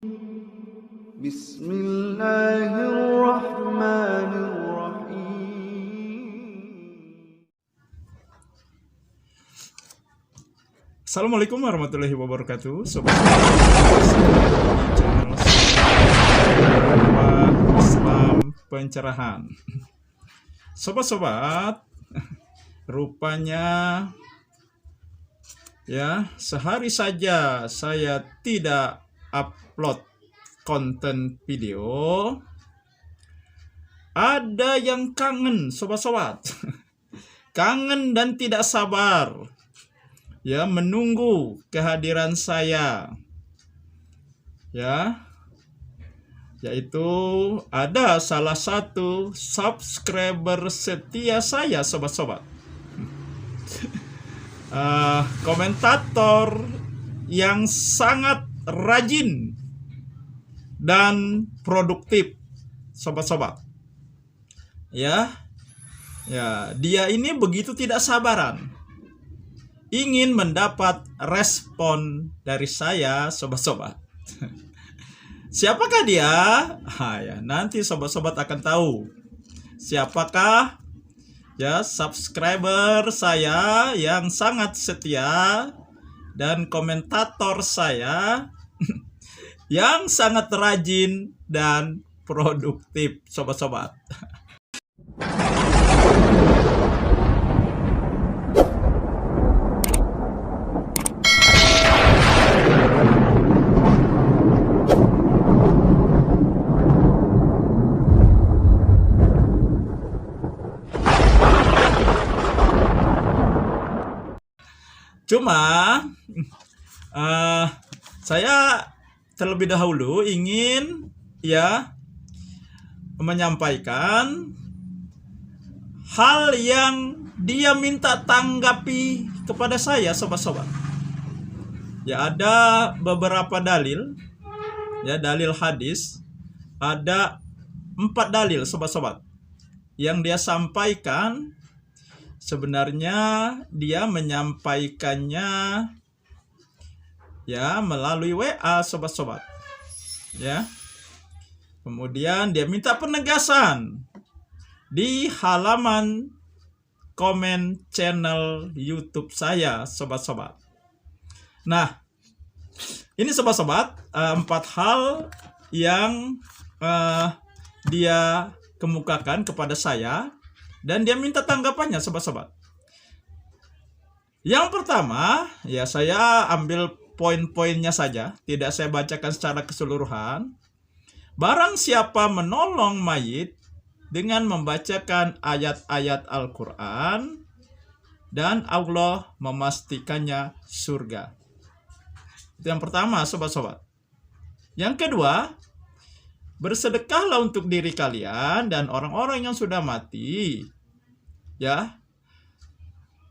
Bismillahirrahmanirrahim. Assalamualaikum warahmatullahi wabarakatuh, sobat channel Islam Pencerahan. Sobat-sobat, rupanya ya sehari saja saya tidak upload konten video. Ada yang kangen, sobat-sobat. Kangen dan tidak sabar ya menunggu kehadiran saya. Ya. Yaitu ada salah satu subscriber setia saya, sobat-sobat. Komentator yang sangat rajin dan produktif, sobat-sobat. Ya, dia ini begitu tidak sabaran ingin mendapat respon dari saya, sobat-sobat. Siapakah dia? Nanti sobat-sobat akan tahu siapakah ya subscriber saya yang sangat setia dan komentator saya yang sangat rajin dan produktif, sobat-sobat. Cuma saya terlebih dahulu ingin ya menyampaikan hal yang dia minta tanggapi kepada saya, sobat-sobat. Ya, ada beberapa dalil, ya dalil hadis, ada 4 dalil, sobat-sobat, yang dia sampaikan. Sebenarnya dia menyampaikannya ya melalui WA, sobat-sobat. Ya. Kemudian dia minta penegasan di halaman komen channel YouTube saya, sobat-sobat. Nah, ini sobat-sobat 4 hal yang dia kemukakan kepada saya. Dan dia minta tanggapannya, sobat-sobat. Yang pertama, ya saya ambil poin-poinnya saja, tidak saya bacakan secara keseluruhan. Barang siapa menolong mayit dengan membacakan ayat-ayat Al-Quran, dan Allah memastikannya surga. Itu yang pertama, sobat-sobat. Yang kedua, bersedekahlah untuk diri kalian dan orang-orang yang sudah mati. Ya,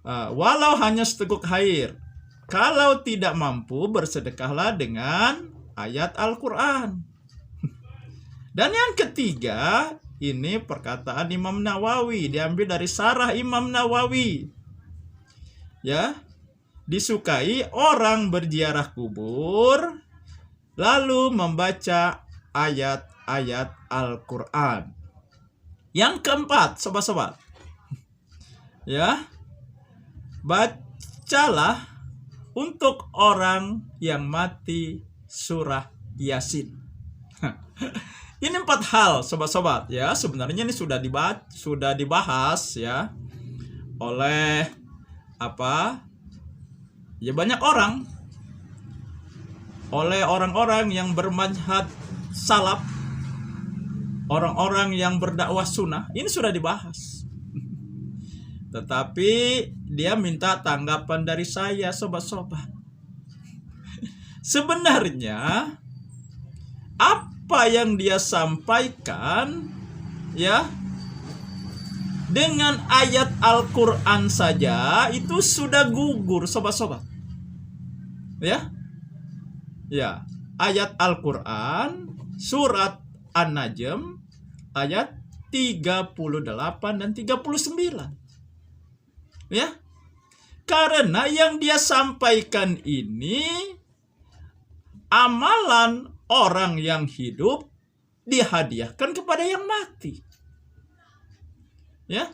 walau hanya seteguk air. Kalau tidak mampu, bersedekahlah dengan ayat Al-Quran. Dan yang ketiga, ini perkataan Imam Nawawi, diambil dari Syarah Imam Nawawi. Ya, disukai orang berziarah kubur lalu membaca ayat-ayat Al-Quran. Yang keempat, sobat-sobat, ya, bacalah untuk orang yang mati surah Yasin. Ini 4 hal, sobat-sobat, ya. Sebenarnya ini sudah dibahas ya oleh ya banyak orang, oleh orang-orang yang bermanhaj salaf, orang-orang yang berdakwah sunnah. Ini sudah dibahas. Tetapi dia minta tanggapan dari saya, sobat-sobat. Sebenarnya apa yang dia sampaikan ya dengan ayat Al-Quran saja itu sudah gugur, sobat-sobat. Ya, ayat Al-Quran surat An-Najm ayat 38 dan 39. Ya. Karena yang dia sampaikan ini amalan orang yang hidup dihadiahkan kepada yang mati. Ya.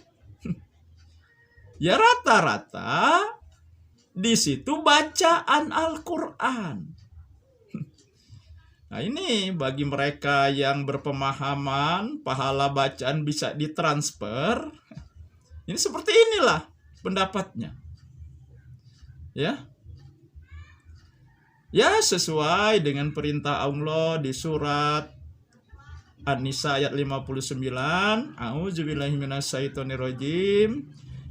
Ya rata-rata di situ bacaan Al-Qur'an. Nah, ini bagi mereka yang berpemahaman pahala bacaan bisa ditransfer. Ini seperti inilah pendapatnya. Ya. Ya, sesuai dengan perintah Allah di surat An-Nisa ayat 59. A'udzubillahi minasyaitonirrajim.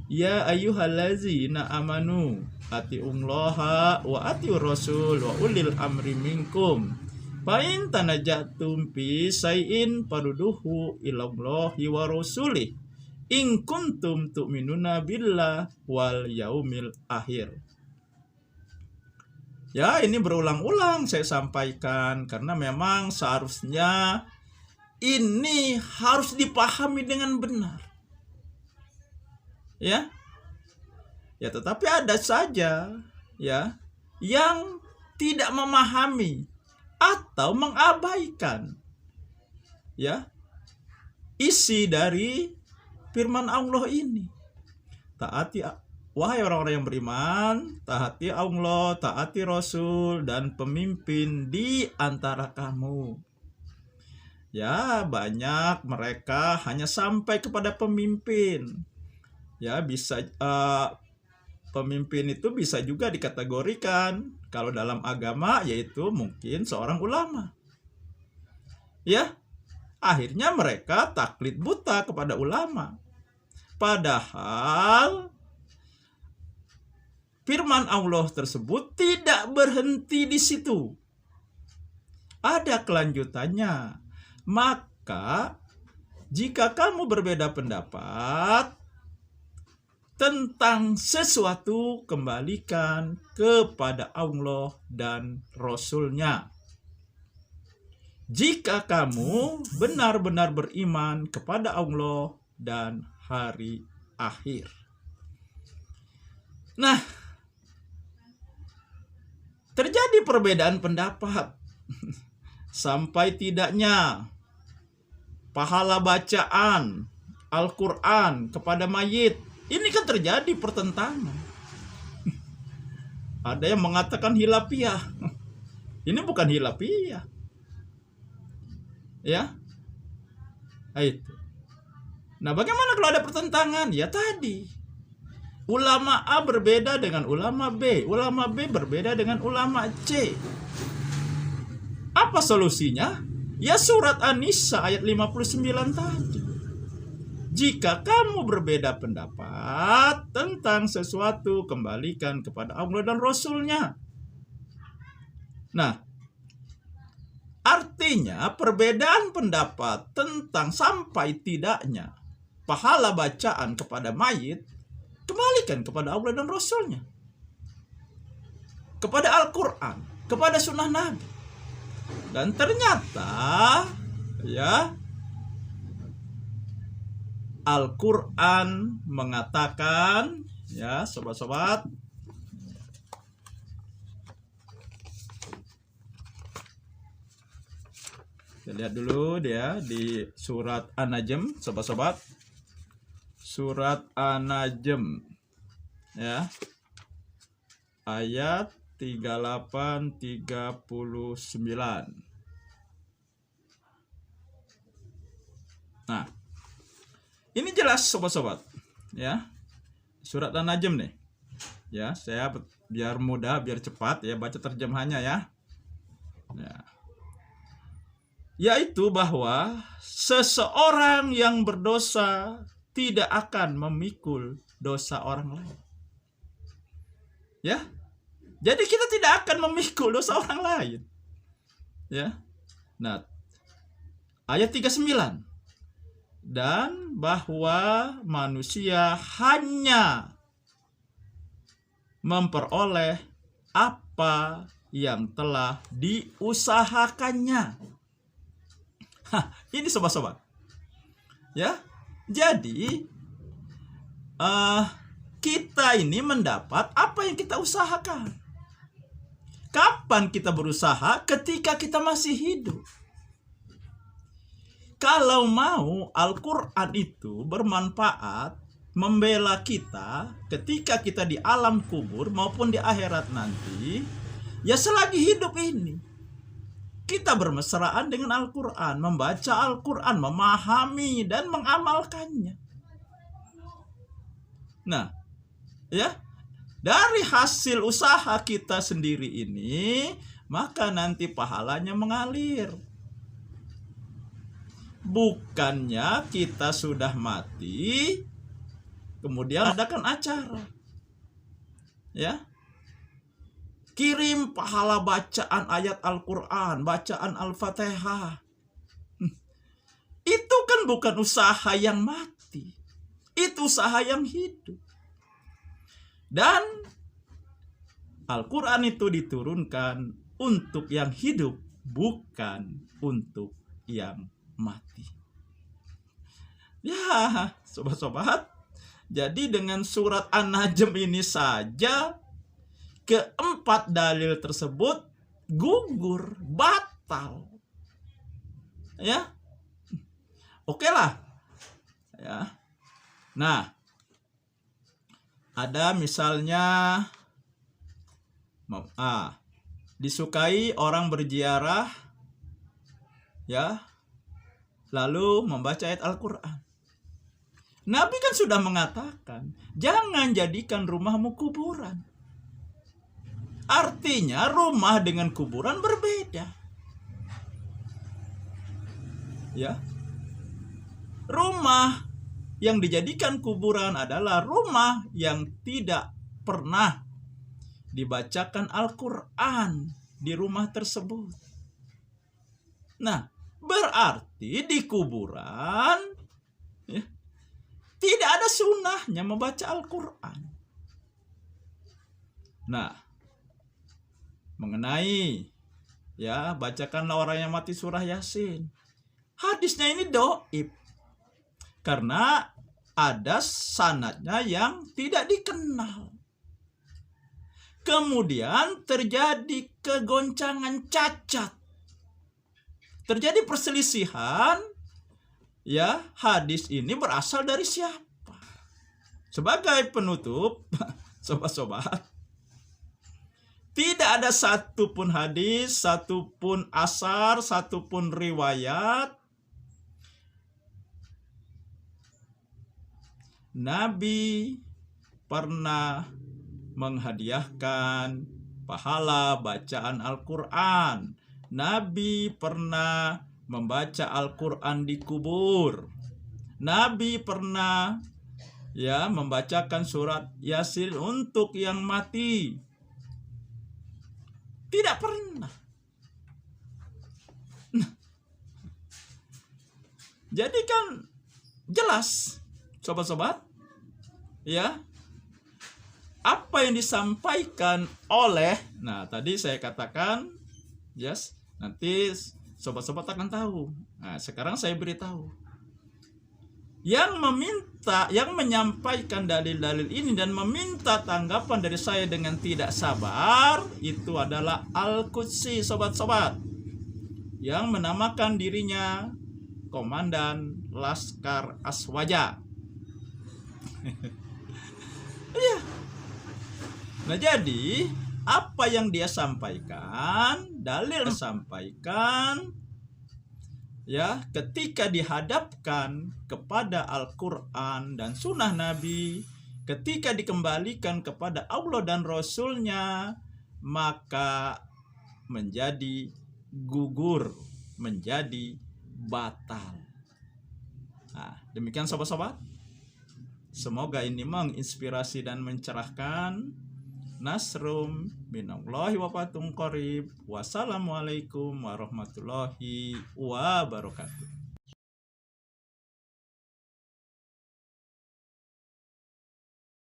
Ya ayyuhallazina amanu atiullaha wa atiur rasul wa ulil amri minkum. Fa in tanajatum fi syai'in farudduhu ilallahi wa rasulih in kuntum tu'minuna billah wal yaumil akhir. Ya, ini berulang-ulang saya sampaikan karena memang seharusnya ini harus dipahami dengan benar. Ya. Ya, tetapi ada saja ya yang tidak memahami atau mengabaikan ya isi dari firman Allah ini. Taati, wahai orang-orang yang beriman, taati Allah, taati Rasul dan pemimpin di antara kamu. Ya, banyak mereka hanya sampai kepada pemimpin. Ya, bisa pemimpin itu bisa juga dikategorikan kalau dalam agama yaitu mungkin seorang ulama. Ya, akhirnya mereka taklid buta kepada ulama. Padahal firman Allah tersebut tidak berhenti di situ. Ada kelanjutannya. Maka jika kamu berbeda pendapat tentang sesuatu, kembalikan kepada Allah dan Rasul-Nya. Jika kamu benar-benar beriman kepada Allah dan hari akhir. Nah, terjadi perbedaan pendapat sampai tidaknya pahala bacaan Al-Quran kepada mayit. Ini kan terjadi pertentangan. Ada yang mengatakan hilafiyah. Ini bukan hilafiyah. Ya. Itu. Nah, bagaimana kalau ada pertentangan? Ya tadi. Ulama A berbeda dengan ulama B. Ulama B berbeda dengan ulama C. Apa solusinya? Ya surat An-Nisa ayat 59 tadi. Jika kamu berbeda pendapat tentang sesuatu, kembalikan kepada Allah dan Rasul-Nya. Nah, artinya perbedaan pendapat tentang sampai tidaknya pahala bacaan kepada mayit, kembalikan kepada Allah dan Rasul-Nya. Kepada Al-Quran, kepada sunnah Nabi. Dan ternyata, ya, Al-Quran mengatakan, ya sobat-sobat, kita lihat dulu dia di surat An-Najm, sobat-sobat, surat An-Najm, ya, ayat 38-39. Nah, ini jelas sobat-sobat, ya. Surat An-Najm nih. Ya, saya biar mudah, biar cepat ya baca terjemahannya ya. Ya. Yaitu bahwa seseorang yang berdosa tidak akan memikul dosa orang lain. Ya. Jadi kita tidak akan memikul dosa orang lain. Ya. Nah, ayat 39. Dan bahwa manusia hanya memperoleh apa yang telah diusahakannya. Ini sobat-sobat. Ya. Jadi kita ini mendapat apa yang kita usahakan. Kapan kita berusaha? Ketika kita masih hidup. Kalau mau Al-Quran itu bermanfaat, membela kita ketika kita di alam kubur maupun di akhirat nanti, ya selagi hidup ini kita bermesraan dengan Al-Quran, membaca Al-Quran, memahami dan mengamalkannya. Nah, ya, dari hasil usaha kita sendiri ini, maka nanti pahalanya mengalir. Bukannya kita sudah mati, kemudian adakan acara. Ya. Kirim pahala bacaan ayat Al-Quran, bacaan Al-Fatihah. Itu kan bukan usaha yang mati. Itu usaha yang hidup. Dan Al-Quran itu diturunkan untuk yang hidup, bukan untuk yang mati. Ya, sobat-sobat. Jadi dengan surat An-Najm ini saja, keempat dalil tersebut gugur, batal. Ya. Oke lah. Ya. Nah, ada misalnya disukai orang berziarah, ya, lalu membaca ayat Al-Quran. Nabi kan sudah mengatakan, jangan jadikan rumahmu kuburan. Artinya rumah dengan kuburan berbeda. Ya. Rumah yang dijadikan kuburan adalah rumah yang tidak pernah dibacakan Al-Quran di rumah tersebut. Nah, berarti di kuburan, ya, tidak ada sunnahnya membaca Al-Quran. Nah, mengenai, ya, bacakanlah orang yang mati surah Yasin. Hadisnya ini dhaif. Karena ada sanadnya yang tidak dikenal. Kemudian terjadi kegoncangan, cacat. Terjadi perselisihan, ya, hadis ini berasal dari siapa? Sebagai penutup, sobat-sobat, tidak ada satupun hadis, satupun asar, satupun riwayat Nabi pernah menghadiahkan pahala bacaan Al-Quran. Nabi pernah membaca Al-Quran di kubur. Nabi pernah, ya, membacakan surat Yasin untuk yang mati. Tidak pernah. Nah, jadi kan jelas, sobat-sobat, ya, apa yang disampaikan oleh, nah tadi saya katakan, yes, nanti sobat-sobat akan tahu. Nah, sekarang saya beritahu. Yang meminta, yang menyampaikan dalil-dalil ini dan meminta tanggapan dari saya dengan tidak sabar, itu adalah Al-Qudsi, sobat-sobat, yang menamakan dirinya Komandan Laskar Aswaja. Iya. Nah, jadi apa yang dia sampaikan, dalil sampaikan, ya, ketika dihadapkan kepada Al-Quran dan Sunnah Nabi, ketika dikembalikan kepada Allah dan Rasulnya, maka menjadi gugur, menjadi batal. Nah, demikian sobat-sobat. Semoga ini menginspirasi dan mencerahkan. Nasrum minallahi wa fathun qarib. Wassalamualaikum warahmatullahi wabarakatuh.